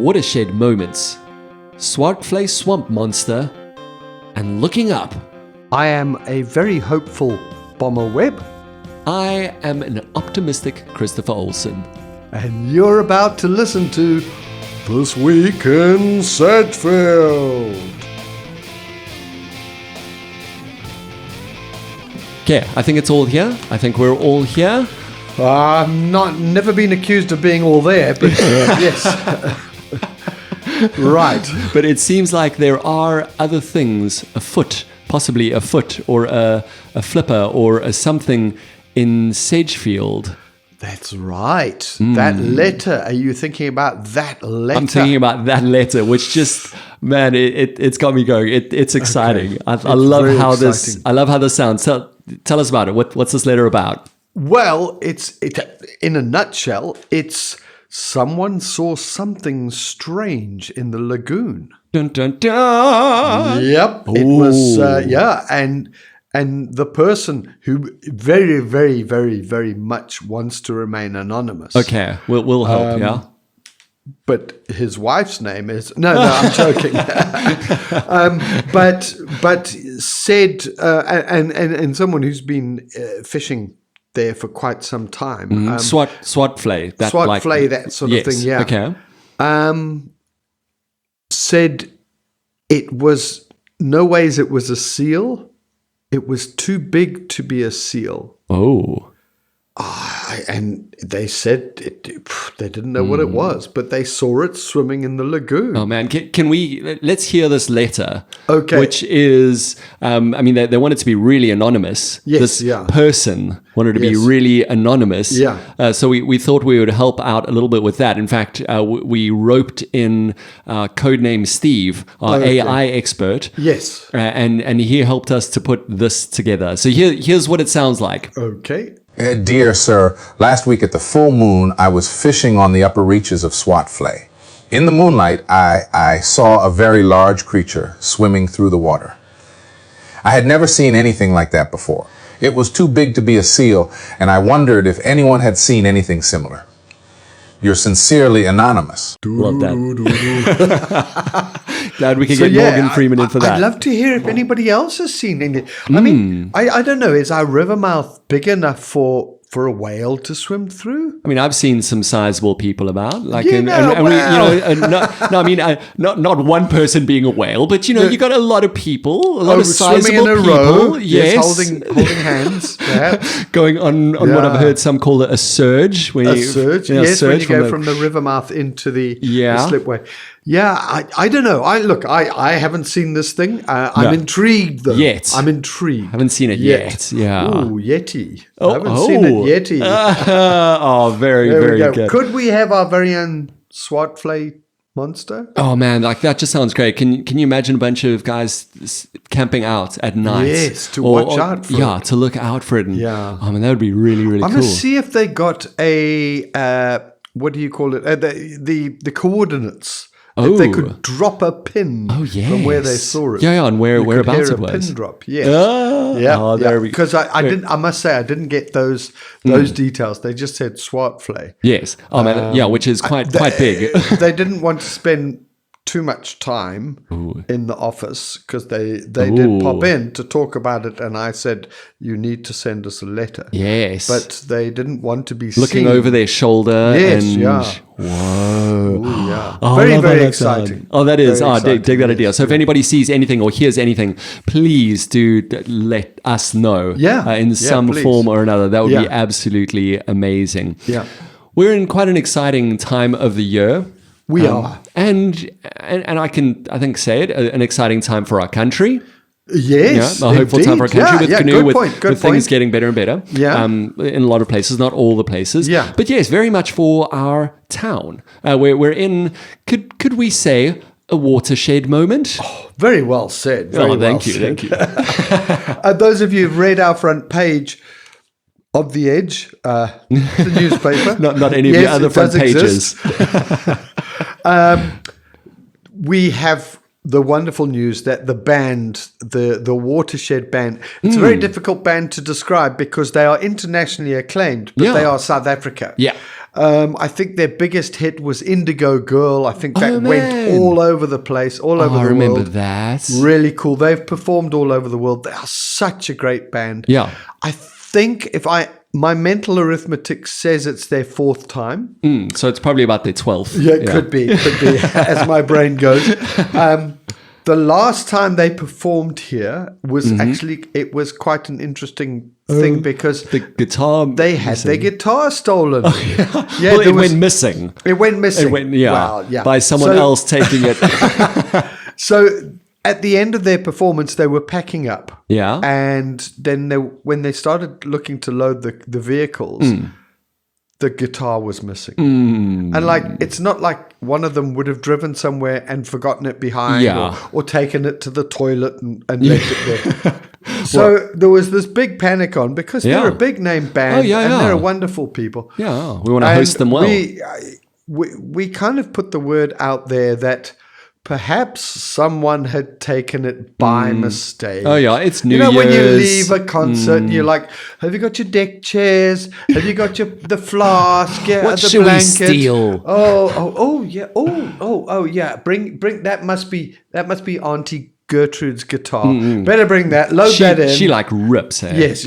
Watershed Moments, Swartvlei Swamp Monster, and Looking Up. I am a very hopeful Bomber Webb. I am an optimistic Christopher Olsen. And you're about to listen to This Week in Sedgefield. Okay, I think it's all here. I think we're all here. Never been accused of being all there, but yes. Right. But it seems like there are other things afoot, possibly a foot or a flipper or a something in Sedgefield. That's right. That letter. Are you thinking about that letter? I'm thinking about that letter, which just, man, it's got me going. It's exciting. Okay. I love how exciting. I love how this sounds. Tell us about it. What's this letter about? Well, it's in a nutshell, it's someone saw something strange in the lagoon. Dun dun dun. Yep. Ooh. It was and the person who very, very, very, very much wants to remain anonymous. Okay, we'll help, yeah. But his wife's name is no, I'm joking. But said and someone who's been fishing there for quite some time. Swartvlei, that sort of thing. Yeah. Okay. Said it was no ways it was a seal. It was too big to be a seal. Oh. And they said they didn't know what it was, but they saw it swimming in the lagoon. Oh man, can we let's hear this letter? Okay, which is, they wanted to be really anonymous. Yes, this person wanted to be really anonymous. Yeah. So we thought we would help out a little bit with that. In fact, we roped in codename Steve, our AI expert. Yes, and he helped us to put this together. So here's what it sounds like. Okay. Dear sir, last week at the full moon, I was fishing on the upper reaches of Swartvlei. In the moonlight, I saw a very large creature swimming through the water. I had never seen anything like that before. It was too big to be a seal, and I wondered if anyone had seen anything similar. You're sincerely anonymous. Love that. Glad we could get Morgan Freeman in for that. I'd love to hear if anybody else has seen anything. I mean, I don't know. Is our river mouth big enough for a whale to swim through? I mean, I've seen some sizable people about, like, not one person being a whale, but you got a lot of people, a lot of sizable swimming in a people, row, yes, holding hands, perhaps. going on what I've heard some call it a surge. When yes, when you go from the river mouth into the slipway. Yeah, I don't know. I haven't seen this thing. I'm intrigued, though. I'm intrigued. Haven't seen it yet. Yeah. Ooh, Yeti. I haven't seen it, Yeti. Very, very good. Could we have our very own Swartvlei monster? Oh, man, like that just sounds great. Can you imagine a bunch of guys camping out at night? Yes, to watch out for it. Yeah, to look out for it. And, yeah. Oh, man, that would be really, really cool. I'm going to see if they got a, what do you call it? The coordinates. If they could drop a pin from where they saw it. Yeah, and whereabouts it was. A pin drop, yes. Because I must say I didn't get those details. They just said Swartvlei. Yes. Oh man, which is quite big. They didn't want to spend too much time in the office because they did pop in to talk about it, and I said you need to send us a letter. Yes, but they didn't want to be looking seen. over their shoulder. Yes, Whoa. Ooh, yeah. Very, very exciting. Oh, that is. Dig that idea. So if anybody sees anything or hears anything, please do let us know. In some form or another. That would be absolutely amazing. Yeah. We're in quite an exciting time of the year. We are. And I think say it, an exciting time for our country. Yes, a hopeful time for our country with canoe, with things getting better and better. Yeah. In a lot of places, not all the places. Yeah. But yes, very much for our town. We're in, could we say, a watershed moment? Oh, very well said. Thank you. Those of you who've read our front page of The Edge, the newspaper. not any of the other front pages. We have the wonderful news that the band, the Watershed band, it's a very difficult band to describe because they are internationally acclaimed, but they are South Africa. Yeah. I think their biggest hit was Indigo Girl. I think that went all over the place, all over the world. I remember that. Really cool. They've performed all over the world. They are such a great band. Yeah. I think my mental arithmetic says it's their 4th time. So it's probably about their 12th. Yeah, could be, as my brain goes. The last time they performed here was actually, it was quite an interesting thing because the guitar they had their guitar stolen. Well, it went missing. It went missing. It went, by someone else taking it. So at the end of their performance, they were packing up. Yeah. And then when they started looking to load the vehicles, the guitar was missing. And like, it's not like one of them would have driven somewhere and forgotten it behind or taken it to the toilet and left it there. So there was this big panic on because they're a big name band and they're wonderful people. Yeah, we want to host them well. We kind of put the word out there that perhaps someone had taken it by mistake. Oh, yeah, it's New Year's. When you leave a concert and you're like, have you got your deck chairs? Have you got the flask? Yeah, what the should blanket? We steal? Oh, yeah. Bring that must be Auntie Gertrude's guitar. Better bring that. Load that in. She like rips it. Yes.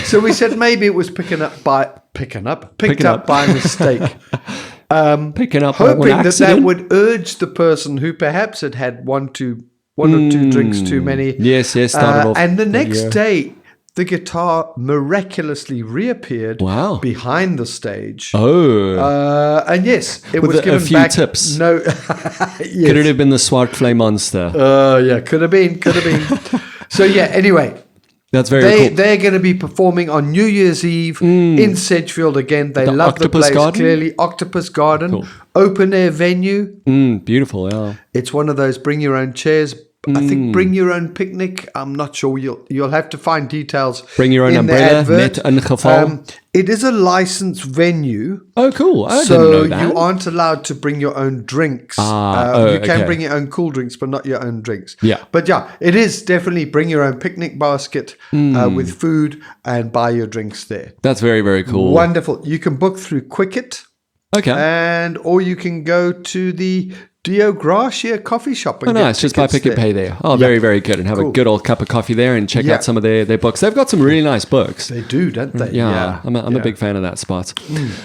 So we said maybe it was picked up by mistake. Picking up hoping that would urge the person who perhaps had one or two drinks too many. Yes, started off. And the next day, the guitar miraculously reappeared behind the stage. Oh. And yes, it was given a few back. Tips. No. Could it have been the Swartvlei Monster? Yeah, could have been. So yeah, anyway. That's very cool. They're going to be performing on New Year's Eve in Sedgefield again. They love the place. Clearly, Octopus Garden, open air venue. Beautiful, yeah. It's one of those bring your own chairs. I think bring your own picnic. I'm not sure. You'll have to find details. Bring your own umbrella, net and geval. It is a licensed venue. Oh, cool. I didn't know that. So you aren't allowed to bring your own drinks. You can bring your own cool drinks, but not your own drinks. Yeah. But yeah, it is definitely bring your own picnic basket with food and buy your drinks there. That's very, very cool. Wonderful. You can book through Quicket. Okay. Or you can go to the Dio Gracia coffee shop. And nice. Just buy Pick and Pay there. Oh, very, very good. And have a good old cup of coffee there and check out some of their books. They've got some really nice books. They do, don't they? Yeah. I'm a big fan of that spot.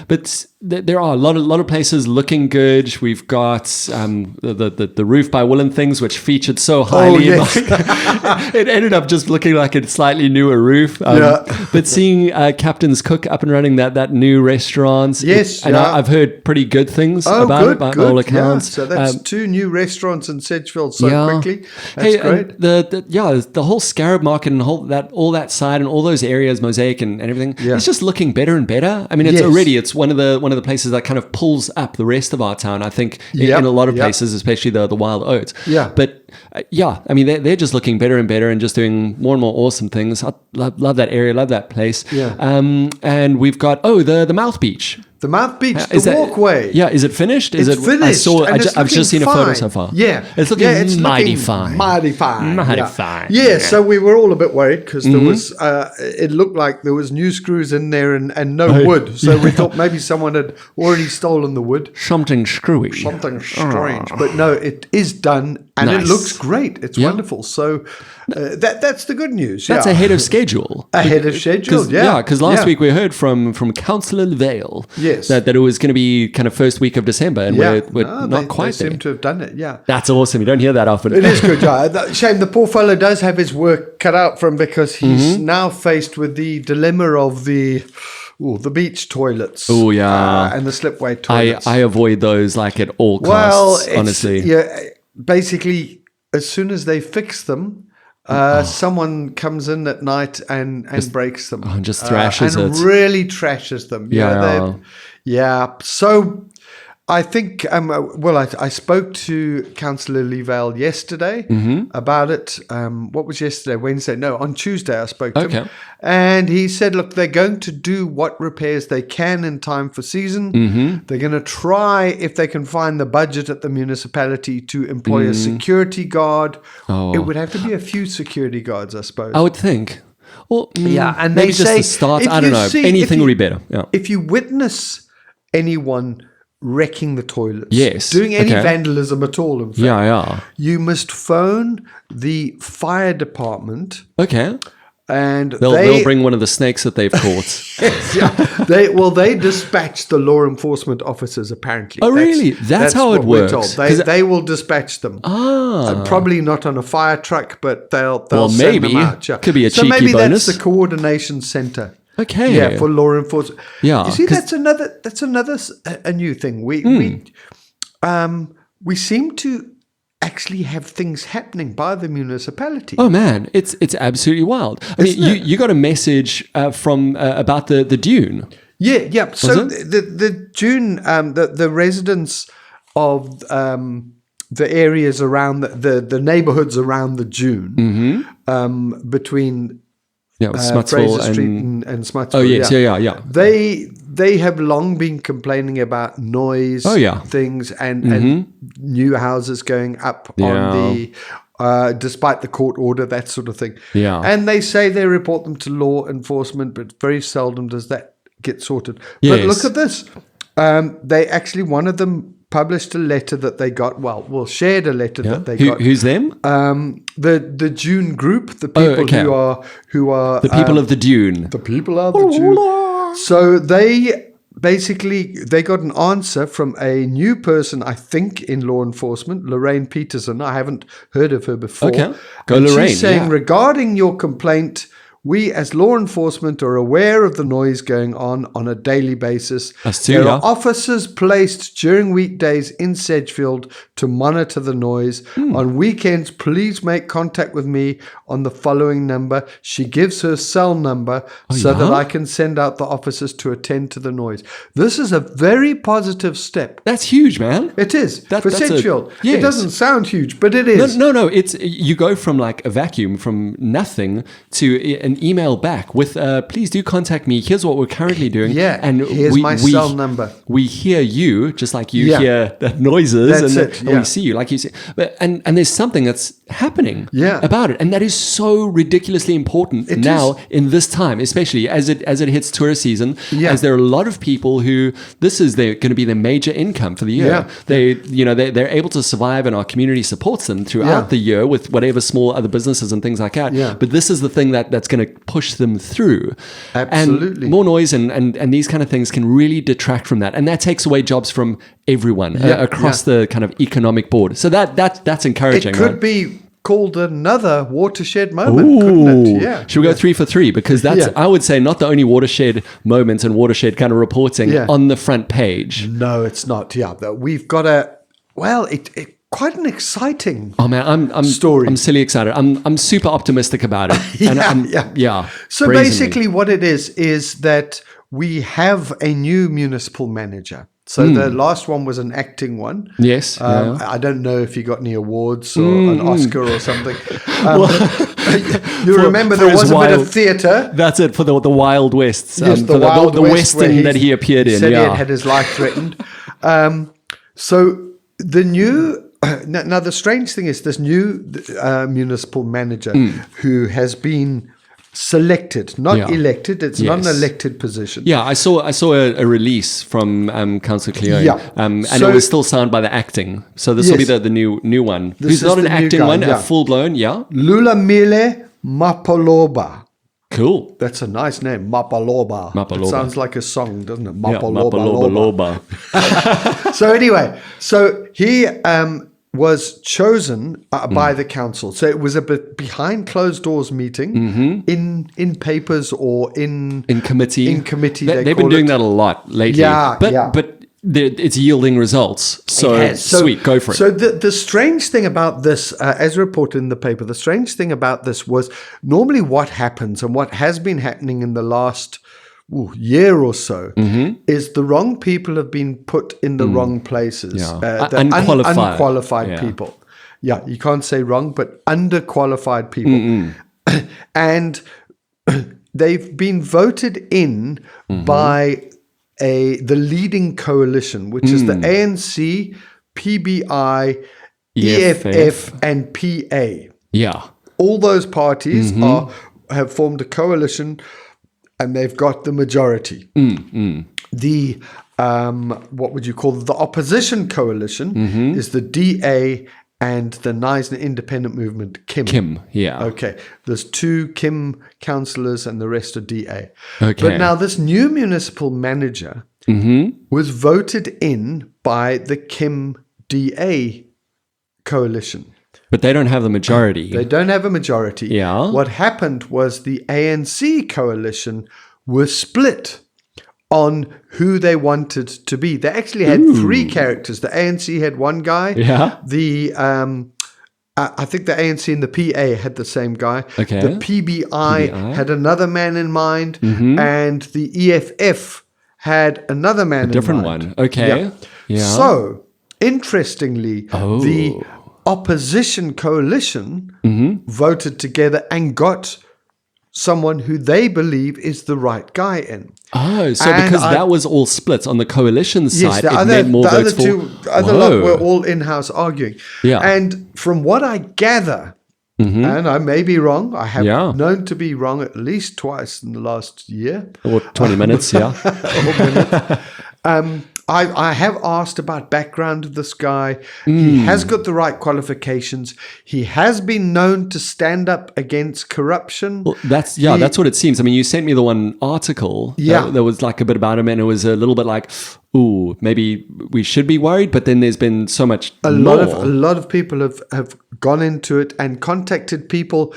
But there are a lot of places looking good. We've got the Roof by Will and Things, which featured so highly. It ended up just looking like a slightly newer roof. But seeing Captain's Cook up and running that new restaurant. Yes. And I've heard pretty good things about it by all accounts. So that's 2 new restaurants in Sedgefield quickly. That's great. The whole Scarab Market and all that side and all those areas, Mosaic and everything, it's just looking better and better. I mean, it's one of the places that kind of pulls up the rest of our town, I think, in a lot of places, especially the Wild Oats. Yeah. But I mean, they're just looking better and better and just doing more and more awesome things. I love that area, love that place. Yeah. And we've got the Mouth Beach. The Mouth Beach, walkway. Yeah, is it finished? It's finished. I've just seen a photo so far. Yeah. It's looking mighty fine. Mighty fine. Yeah, so we were all a bit worried because there was, it looked like there was new screws in there and no wood. So we thought maybe someone had already stolen the wood. Something screwy. Something strange. But no, it is done and it looks great. It's wonderful. So that's the good news. That's ahead of schedule. Ahead of schedule, Yeah, because last week we heard from Councillor Vale that it was going to be kind of first week of December, and we're not quite there. They seem to have done it, That's awesome. You don't hear that often. It is good, Shame the poor fellow does have his work cut out for him because he's now faced with the dilemma of the beach toilets. Oh, yeah. And the slipway toilets. I avoid those like at all costs, honestly. Yeah, basically, as soon as they fix them, someone comes in at night and breaks them. And just thrashes and really trashes them. So I think, I spoke to Councillor Leevale yesterday about it. What was yesterday? Wednesday? No, on Tuesday I spoke to him. And he said, look, they're going to do what repairs they can in time for season. They're going to try, if they can find the budget at the municipality, to employ a security guard. It would have to be a few security guards, I suppose. I would think. Well, and maybe they just say, the start. I don't know. Anything would be better. Yeah. If you witness anyone wrecking the toilets, Yes. doing any Okay. vandalism at all, in fact, Yeah. you must phone the fire department, Okay. and They'll bring one of the snakes that they've caught. they dispatch the law enforcement officers, apparently. Oh, really? That's how it what we're works. told. They will dispatch them. Probably not on a fire truck, but they'll send maybe. them out. Yeah. Could be a so cheeky maybe bonus. that's the coordination center. Okay. Yeah, for law enforcement. Yeah, You see, that's another a new thing. We seem to actually have things happening by the municipality. Oh man, it's absolutely wild. I mean, you got a message from about the dune. Yeah. So the June, the residents of the areas around the neighborhoods around the June, between Smutsville Fraser Street and Smutsville. Oh yes, yeah. They have long been complaining about noise things and new houses going up on the despite the court order, that sort of thing. Yeah. And they say they report them to law enforcement, but very seldom does that get sorted. Yes. But look at this. They actually, one of them published a letter that they got. Shared a letter that they got. Who's them? The June group, the people who are the people of the dune. The people are the June. So they got an answer from a new person, I think, in law enforcement, Lorraine Peterson. I haven't heard of her before. Okay, go and Lorraine. She's saying, regarding your complaint, we as law enforcement are aware of the noise going on a daily basis. There are officers placed during weekdays in Sedgefield to monitor the noise. On weekends, please make contact with me on the following number. She gives her cell number that I can send out the officers to attend to the noise. This is a very positive step. That's huge, man. It is for Sedgefield. Yes. It doesn't sound huge, but it is. No. It's you go from like a vacuum, from nothing to an email back with please do contact me. Here's what we're currently doing. Yeah, and here's my cell number. We hear you just like you hear the noises, and we see you like you see. But and there's something that's happening about it, and that is so ridiculously important in this time, especially as it hits tourist season. As there are a lot of people who this is going to be their major income for the year. They're able to survive, and our community supports them throughout the year with whatever small other businesses and things like that. But this is the thing that's going to push them through. Absolutely. And more noise and these kind of things can really detract from that, and that takes away jobs from everyone across the kind of economic board. So that's encouraging. It could be called another watershed moment, couldn't it? Yeah. Should we go 3 for 3? Because that's, I would say, not the only watershed moments and watershed kind of reporting on the front page. No, it's not. Yeah, we've got quite an exciting I'm story. I'm silly excited. I'm super optimistic about it. So basically what it is that we have a new municipal manager. So the last one was an acting one. Yes. I don't know if he got any awards or an Oscar or something. You remember there was a bit of theatre. That's it, for the Wild West. Yes, the Wild West Western that he appeared in. Said he had his life threatened. So the new... Now, the strange thing is this new municipal manager who has been selected, not elected. It's not an elected position. Yeah, I saw a release from Councillor Cleone, and it was still signed by the acting. So this will be the new one. Who's not an acting one, a full-blown, Lulamile Mapaloba. Cool. That's a nice name, Mapaloba. It sounds like a song, doesn't it? Mapaloba. So anyway, he was chosen by the council. So it was a bit behind closed doors meeting in papers or in committee. In committee, they've been doing that a lot lately. But it's yielding results. So sweet, go for it. So the strange thing about this, as reported in the paper, the strange thing about this was normally what happens and what has been happening in the last year or so is the wrong people have been put in the wrong places. The unqualified people. Yeah, you can't say wrong, but underqualified people. And they've been voted in by the leading coalition, which is the ANC, PBI, EFF, and PA. Yeah. All those parties have formed a coalition, and they've got the majority. The what would you call the opposition coalition is the DA and the Neisner Independent Movement, Kim. Kim, yeah. Okay. There's 2 Kim councillors and the rest are DA. Okay. But now this new municipal manager was voted in by the Kim DA coalition. But they don't have the majority. They don't have a majority. Yeah. What happened was the ANC coalition was split on who they wanted to be. They actually had 3 characters. The ANC had one guy. Yeah. The I think the ANC and the PA had the same guy. Okay. The PBI had another man in mind, and the EFF had another man in mind. Different one. Okay. Yeah. So, interestingly, the opposition coalition voted together and got someone who they believe is the right guy in. Oh, so because that was all split on the coalition side, yes, it made more votes for... The other lot were all in-house arguing. Yeah. And from what I gather, and I may be wrong, I have known to be wrong at least twice in the last year. Or 20 minutes, yeah. I have asked about background of this guy. He has got the right qualifications. He has been known to stand up against corruption. Well, that's what it seems. I mean, you sent me the one article that was like a bit about him, and it was a little bit like, ooh, maybe we should be worried, but then there's been so much a lot of people have gone into it and contacted people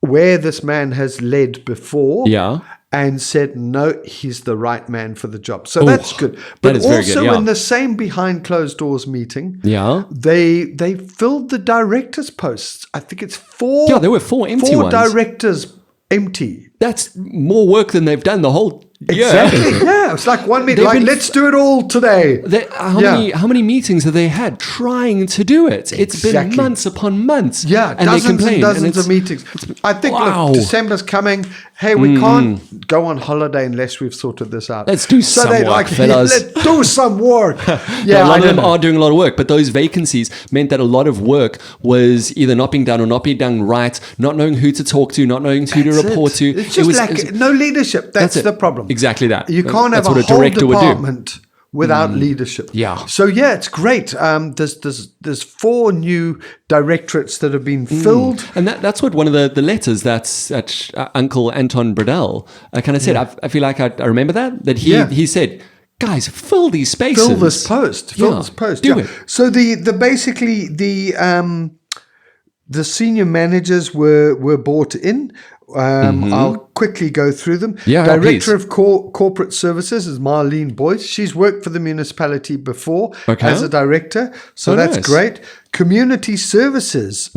where this man has led before. Yeah. And said, no, he's the right man for the job. So that's good. But that is also very good, in the same behind closed doors meeting, they filled the directors' posts. I think it's 4. Yeah, there were 4 empty ones. 4 directors empty. That's more work than they've done the whole year. Exactly. Yeah, it's like one meeting. Like, let's do it all today. How many meetings have they had trying to do it? It's been months upon months. Yeah, and dozens and dozens of meetings. I think, look, December's coming. Hey, we can't go on holiday unless we've sorted this out. Let's do some work, fellas. Let's do some work. Yeah, a lot of them are doing a lot of work, but those vacancies meant that a lot of work was either not being done or not being done right, not knowing who to talk to, not knowing who to report to. It's just no leadership. That's the problem. Exactly that. You can't have a whole department without leadership. Yeah. So it's great. There's 4 new directorates that have been filled, and that's what one of the letters that Uncle Anton Bradell kind of said. I feel like I remember that he said, guys, fill these spaces. Fill this post. Do it. So basically the senior managers were brought in. I'll quickly go through them. Director of Corporate Services is Marlene Boyce. She's worked for the municipality before as a director, so that's nice. Great. Community Services,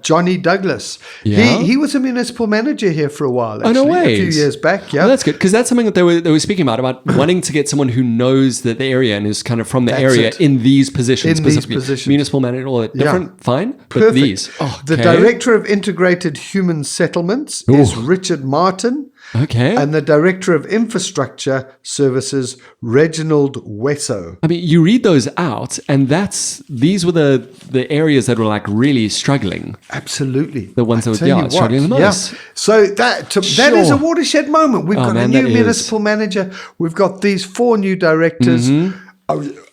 Johnny Douglas. He was a municipal manager here for a while, actually, no way. A few years back. Yeah, well, that's good, because that's something that they were speaking about wanting to get someone who knows the area and is kind of from the area in these positions, specifically. Municipal manager, all that different, fine, but perfect. These. The Director of Integrated Human Settlements is Richard Martin. Okay. And the Director of Infrastructure Services, Reginald Wesso. I mean, you read those out, and these were the areas that were like really struggling. Absolutely. The ones that were struggling the most. Yeah. So that is a watershed moment. We've got a new municipal manager. We've got these 4 new directors.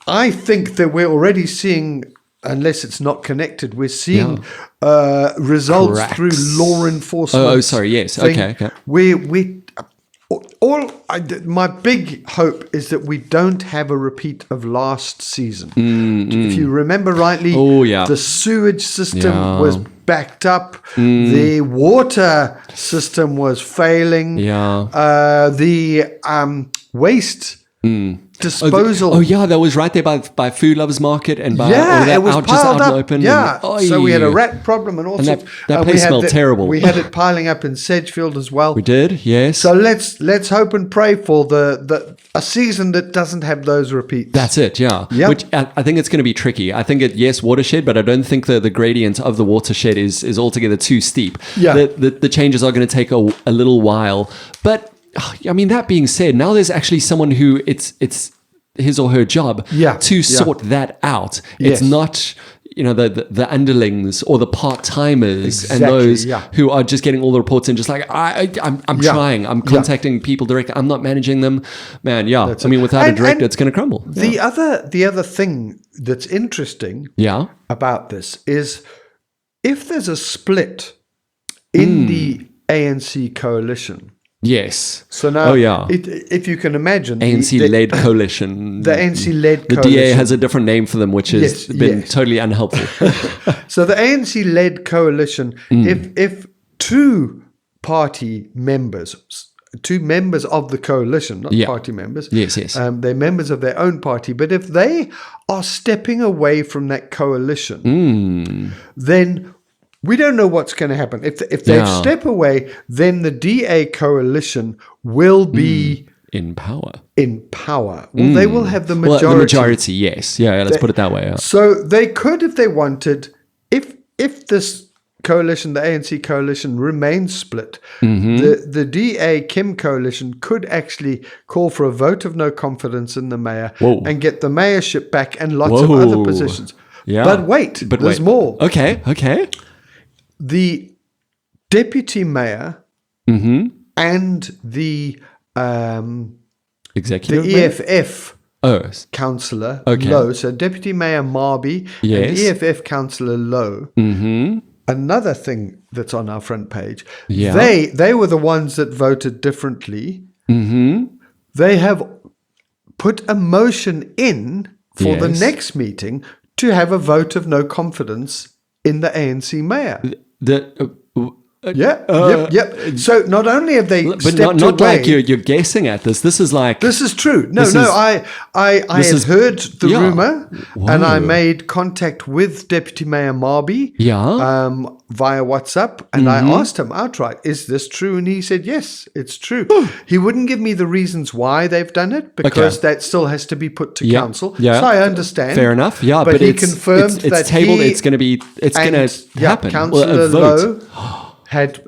I think that we're already seeing, unless it's not connected, we're seeing results through law enforcement. Oh, sorry, yes. Okay. My big hope is that we don't have a repeat of last season. If you remember rightly, the sewage system was backed up. The water system was failing. The waste disposal. That was right there by Food Lovers Market and by it was piled up. Open. So we had a rat problem and all sorts. That place smelled terrible. We had it piling up in Sedgefield as well. We did, yes. So let's hope and pray for a season that doesn't have those repeats. That's it, yeah. Which I think it's going to be tricky. I think watershed, but I don't think the gradient of the watershed is altogether too steep. The changes are going to take a little while, but. I mean, that being said, now there's actually someone who it's his or her job to sort that out. It's not, the underlings or the part-timers and those who are just getting all the reports and just like, I'm trying, I'm contacting people directly, I'm not managing them. Man, without a director, it's going to crumble. The other thing that's interesting about this is if there's a split in the ANC coalition. Yes. So now, if you can imagine, ANC-led coalition. The ANC-led coalition. The DA has a different name for them, which has been totally unhelpful. So the ANC-led coalition, if two members of the coalition, not party members, they're members of their own party, but if they are stepping away from that coalition, then we don't know what's going to happen. If they step away, then the DA coalition will be in power. Well, they will have the majority. Well, the majority, yes. Yeah, let's put it that way. Yeah. So they could, if they wanted, if this coalition, the ANC coalition, remains split, the DA Kim coalition could actually call for a vote of no confidence in the mayor and get the mayorship back and lots of other positions. Yeah. But wait, there's more. Okay. The deputy mayor and the executive EFF councillor Lowe, so Deputy Mayor Marby and EFF councillor Lowe. Another thing that's on our front page, they were the ones that voted differently. They have put a motion in for the next meeting to have a vote of no confidence in the ANC mayor. Yep. So not only have they but not away, like you're guessing at this. This is like this is true. No. I had heard the rumor, and I made contact with Deputy Mayor Marby via WhatsApp, and I asked him outright, "Is this true?" And he said, "Yes, it's true." He wouldn't give me the reasons why they've done it because that still has to be put to council. So I understand. Fair enough. Yeah, but he confirmed it's that tabled. It's going to happen. Councillor Lowe had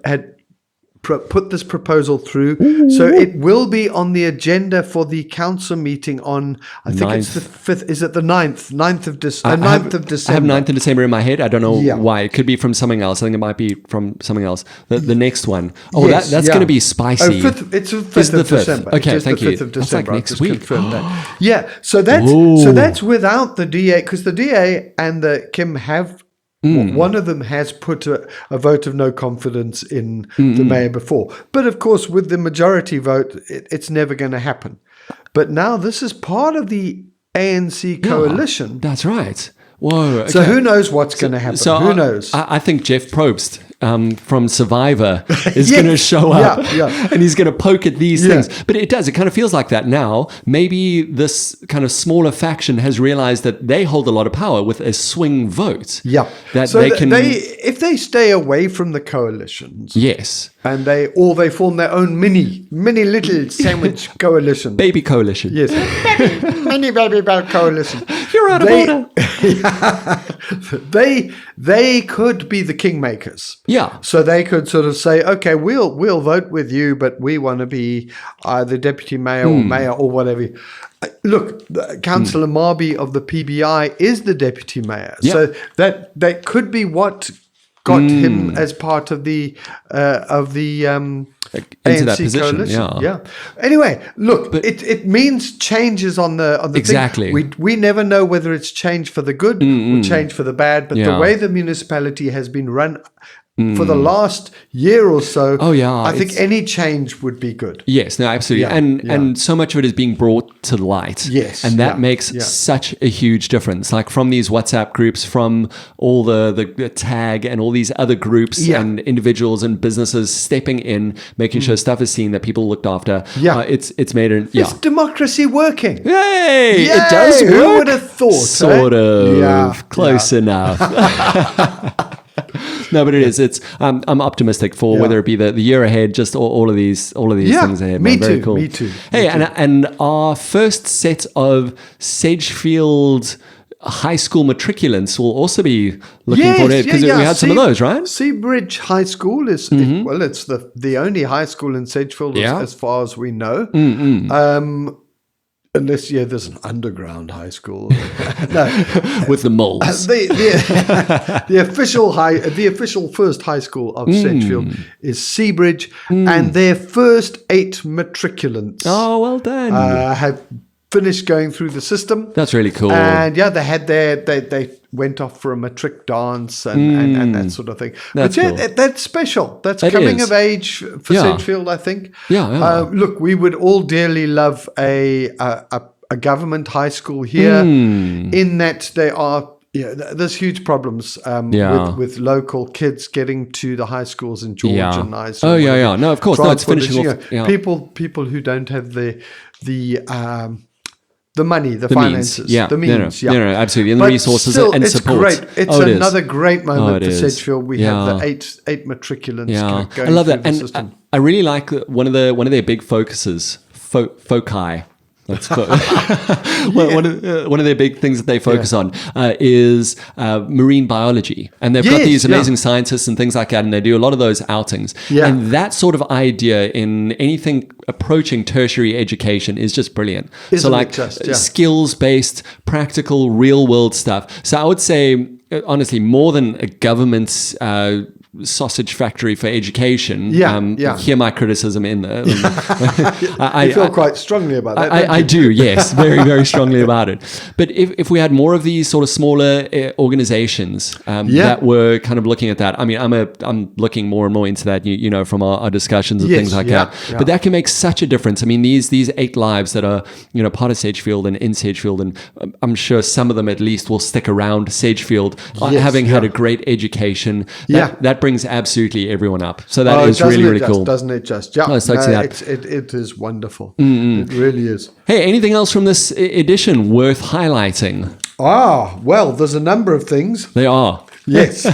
put this proposal through. So it will be on the agenda for the council meeting on, I think it's the 5th, is it the 9th of December? I have 9th of December in my head. I don't know why. It could be from something else. I think it might be from something else. The next one. Oh, that's going to be spicy. It's the 5th of December. Okay, thank you. The 5th of December. Like next week. Yeah, so that's without the DA, because the DA and the Kim have one of them has put a vote of no confidence in the mayor before. But of course, with the majority vote, it's never going to happen. But now this is part of the ANC coalition. That's right. Whoa. Okay. So who knows what's going to happen? So who knows? I think Jeff Probst from Survivor is going to show up and he's going to poke at these things. But it kind of feels like that now. Maybe this kind of smaller faction has realized that they hold a lot of power with a swing vote. Yeah. That so they can... if they stay away from the coalitions. Yes. And they form their own mini little sandwich coalition. Baby coalition. Yes. mini baby coalition. You're out of order. They could be the kingmakers. Yeah. So they could sort of say, okay, we'll vote with you, but we want to be either deputy mayor or mayor or whatever. Look, Councillor Marby of the PBI is the deputy mayor. Yeah. So that could be what got him as part of the into that position, coalition. Yeah. Anyway, look, it means changes on the exactly. Thing. We never know whether it's change for the good or change for the bad. But the way the municipality has been run for the last year or so, I think any change would be good. Yes, no, absolutely. And so much of it is being brought to light. Yes. And that makes such a huge difference. Like from these WhatsApp groups, from all the tag and all these other groups and individuals and businesses stepping in, making sure stuff is seen, that people looked after. Yeah. It's made it. It's democracy working. Yay! It does work. Who would have thought? Sort of. Yeah. Close enough. No, but it is. It's. I'm optimistic for whether it be the year ahead, just all of these things ahead. Me Very too. Cool. Me too. Hey, and our first set of Sagefield high school matriculants will also be looking forward to it, because we had some of those, right? Seabridge High School is it's the only high school in Sagefield as far as we know. Unless, there's an underground high school. No. With the moles. The official first high school of Sedgefield is Seabridge, and their first 8 matriculants Well done. have finished going through the system. That's really cool. And they had they went off for a matric dance and that sort of thing. That's but cool. That's special. That's It coming is. of age for Sedgefield, I think. Yeah. Look, we would all dearly love a government high school here, in that they are. There's huge problems with local kids getting to the high schools in George and Nice. No, of course. No, it's finishing off. People who don't have the money, the finances, the means. No, absolutely. And but the resources still, and it's support. Great. It's another great moment for is. Sedgefield. We have the eight matriculants going I love through that. the And system. I really like one of their big focuses, foci. That's one of their big things that they focus on is marine biology, and they've got these amazing scientists and things like that, and they do a lot of those outings. And that sort of idea in anything approaching tertiary education is just brilliant. Skills-based, practical, real-world stuff. So I would say, honestly, more than a government sausage factory for education. Hear my criticism in there. I feel quite strongly about that. I do, yes, very, very strongly about it. But if we had more of these sort of smaller organizations that were kind of looking at that, I mean, I'm looking more and more into that, from our discussions and things like that. But that can make such a difference. I mean, these 8 lives that are, part of Sedgefield and in Sedgefield, and I'm sure some of them at least will stick around Sedgefield, having had a great education. That brings absolutely everyone up. So that is really, really cool. Doesn't it just? Yeah. It is wonderful. It really is. Hey, anything else from this edition worth highlighting? Well, there's a number of things. They are. Yes.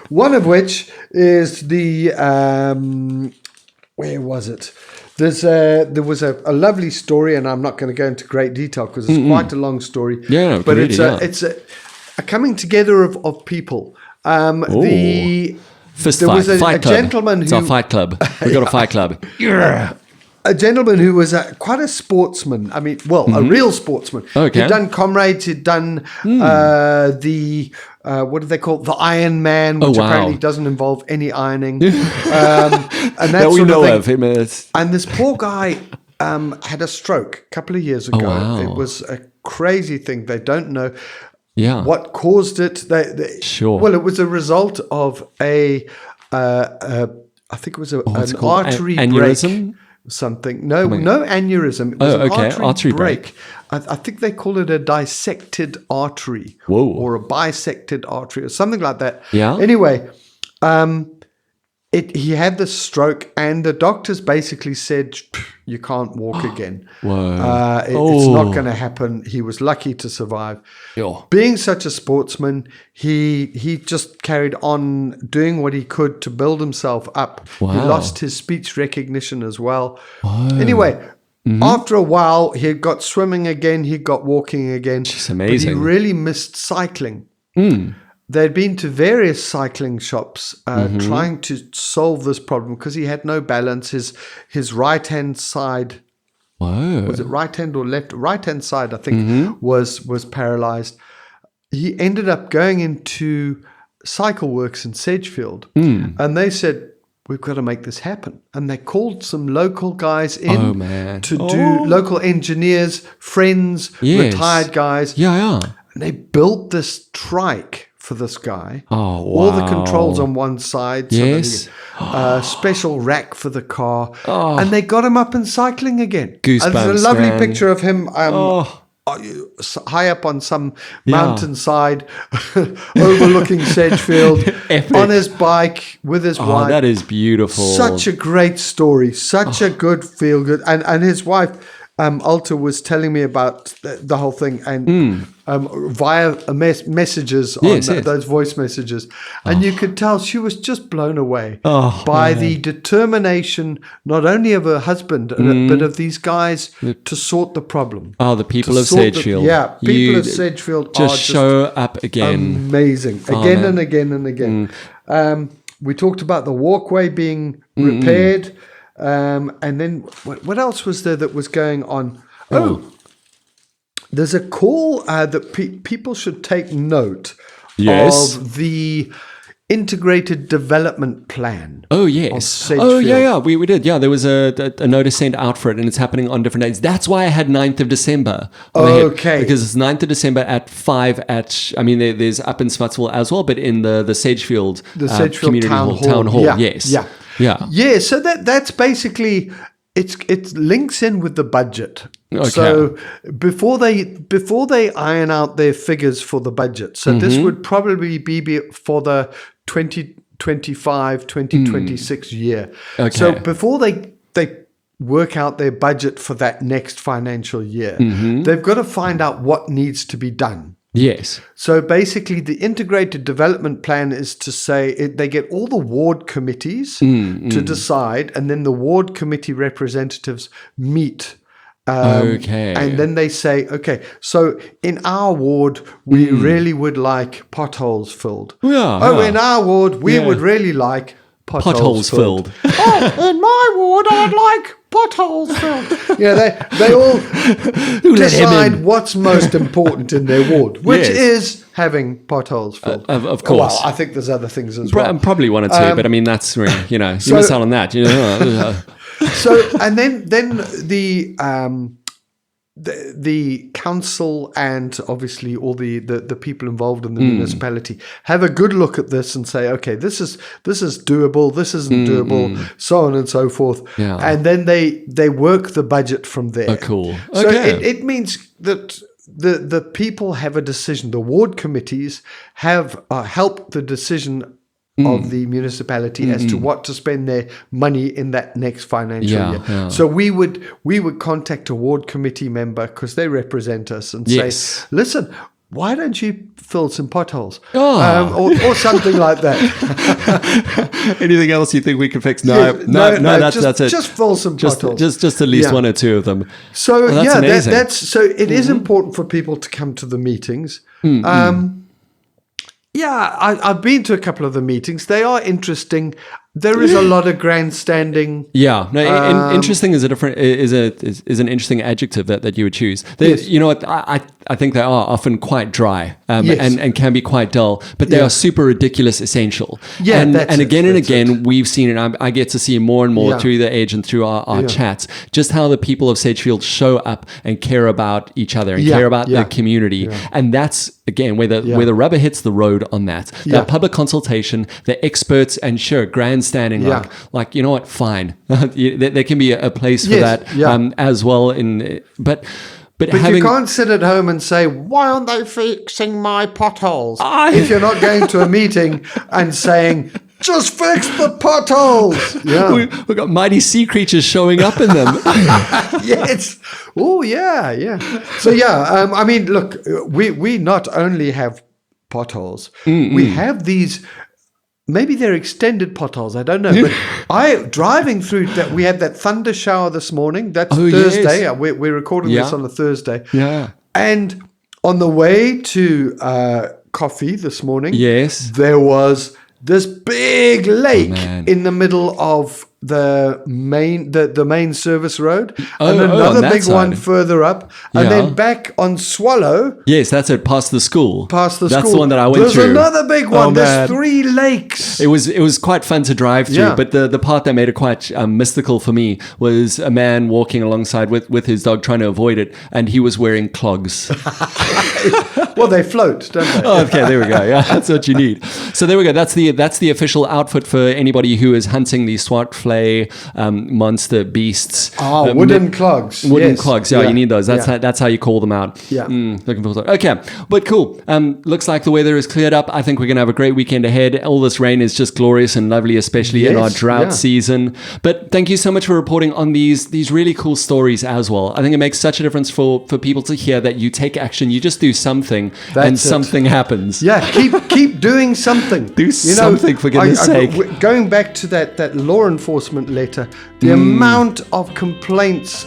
One of which is the, where was it? There was a lovely story, and I'm not going to go into great detail because it's quite a long story. Yeah, but it's a coming together of people. Fist there fight. was a Fight club. gentleman It's who... our fight club. We've got a fight club. A gentleman who was quite a sportsman. I mean, a real sportsman. Okay. He'd done Comrades. He'd done what do they call it? The Iron Man, which apparently doesn't involve any ironing. And that we sort know of thing. of him. And this poor guy had a stroke a couple of years ago. Wow. It was a crazy thing. They don't know what caused it. Sure. Well, it was a result of I think it was an artery aneurysm? break. Something. No aneurysm. It was an artery break. I think they call it a dissected artery. Whoa. Or a bisected artery or something like that. Yeah. Anyway, he had this stroke, and the doctors basically said, you can't walk again. Whoa. It's not going to happen. He was lucky to survive. Yo. Being such a sportsman, he just carried on doing what he could to build himself up. Wow. He lost his speech recognition as well. Anyway, after a while, he got swimming again. He got walking again. It's amazing. But he really missed cycling. They'd been to various cycling shops trying to solve this problem because he had no balance. His right-hand side, was it right hand or left? Right-hand side, I think, was paralyzed. He ended up going into Cycle Works in Sedgefield, and they said, we've got to make this happen. And they called some local guys in to do, local engineers, friends, retired guys. Yeah. And they built this trike for this guy. Oh, wow. All the controls on one side. Yes. So special rack for the car. And they got him up and cycling again. Goosebumps, There's a lovely man. picture of him high up on some mountainside overlooking Sedgefield on his bike with his wife. That is beautiful. Such a great story. Such a good feel good. And his wife... Alta was telling me about the whole thing, and via messages on those voice messages, and you could tell she was just blown away by the determination not only of her husband but of these guys to sort the problem. The people of Sedgefield. People of Sedgefield just are show up again. Amazing, again and again and again. We talked about the walkway being repaired. And then what else was there that was going on? there's a call that people should take note Yes. of the integrated development plan. Oh, yes. We did. Yeah, there was a notice sent out for it, and it's happening on different days. That's why I had 9th of December. Okay. Because it's 9th of December at 5 at, I mean, there's up in Swartvlei as well, but in the Sagefield, Community Town Hall. Yeah. Yes. Yeah. Yeah, so that's basically... It links in with the budget. Okay. So before they iron out their figures for the budget, so this would probably be for the 2025, 2026 year. Okay. So before they work out their budget for that next financial year, they've got to find out what needs to be done. Yes. So basically, the integrated development plan is to say they get all the ward committees to decide, and then the ward committee representatives meet. Okay. And then they say, okay, so in our ward, we really would like potholes filled. Yeah. In our ward, we would really like potholes filled. In my ward, I'd like potholes filled. They all decide what's most important in their ward, which is having potholes filled. Of course. Well, I think there's other things as well. Probably one or two, but I mean, that's, you miss out on that. So, and then the council and obviously all the people involved in the municipality have a good look at this and say, okay, this is doable, this isn't doable, so on and so forth. Yeah. And then they work the budget from there. Oh, cool. So Okay. it means that the people have a decision. The ward committees have helped the decision of the municipality as to what to spend their money in that next financial year. Yeah. So we would contact a ward committee member because they represent us and say, listen, why don't you fill some potholes? Or something like that. Anything else you think we can fix? No, that's it. Just fill some potholes. Just at least one or two of them. So that's amazing. It is important for people to come to the meetings. I've been to a couple of the meetings. They are interesting. There is a lot of grandstanding. Yeah, no. Interesting is an interesting adjective that you would choose. Yes. You know what? I think they are often quite dry and can be quite dull, but they are super ridiculous essential. Yeah, and again, we've seen it. I get to see more and more through the age and through our chats, just how the people of Sagefield show up and care about each other and care about the community, and that's again where the rubber hits the road on that. That public consultation, the experts, and grandstanding. Like you know what? Fine, there can be a place for that as well. But you can't sit at home and say, why aren't they fixing my potholes? If you're not going to a meeting and saying, just fix the potholes. Yeah. We've got mighty sea creatures showing up in them. Yes. Oh, yeah. So, I mean, look, we not only have potholes, we have these... Maybe they're extended potholes. I don't know. But driving through that, we had that thunder shower this morning. That's Thursday. Yes. We're recording this on a Thursday. Yeah. And on the way to coffee this morning, there was this big lake in the middle of the main service road, and another big one further up, and then back on Swallow. Yes, that's it. Past the school. That's the one that I went through. There's another big one. There's 3 lakes. It was quite fun to drive through, but the part that made it quite mystical for me was a man walking alongside with his dog trying to avoid it, and he was wearing clogs. Well, they float, don't they? Oh, okay, there we go. Yeah, that's what you need. So there we go. That's the official outfit for anybody who is hunting the Swartvlei monster beasts. Wooden clogs. Wooden clogs. Yeah, you need those. That's how you call them out. Yeah. Looking forward to it. Okay, but cool. Looks like the weather is cleared up. I think we're going to have a great weekend ahead. All this rain is just glorious and lovely, especially in our drought season. But thank you so much for reporting on these really cool stories as well. I think it makes such a difference for people to hear that you take action. You just do something and something happens. Yeah, keep doing something. Do something for goodness sake. Going back to that law enforcement enforcement letter, the amount of complaints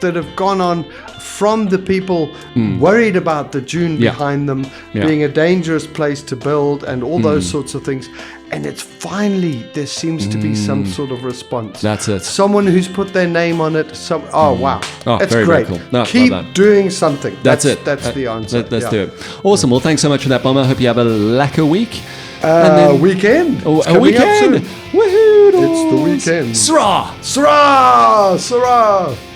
that have gone on from the people worried about the dune behind them being a dangerous place to build and all those sorts of things. And it's finally, there seems to be some sort of response. That's it. Someone who's put their name on it. Wow. That's very, great. very cool. No, Keep love that. doing something. That's it. That's the answer. Let's do it. Awesome. Well, thanks so much for that, Bomber. I hope you have a lacquer week. Weekend. A weekend. Woohoo! It's the weekend. Srah! Srah! Srah!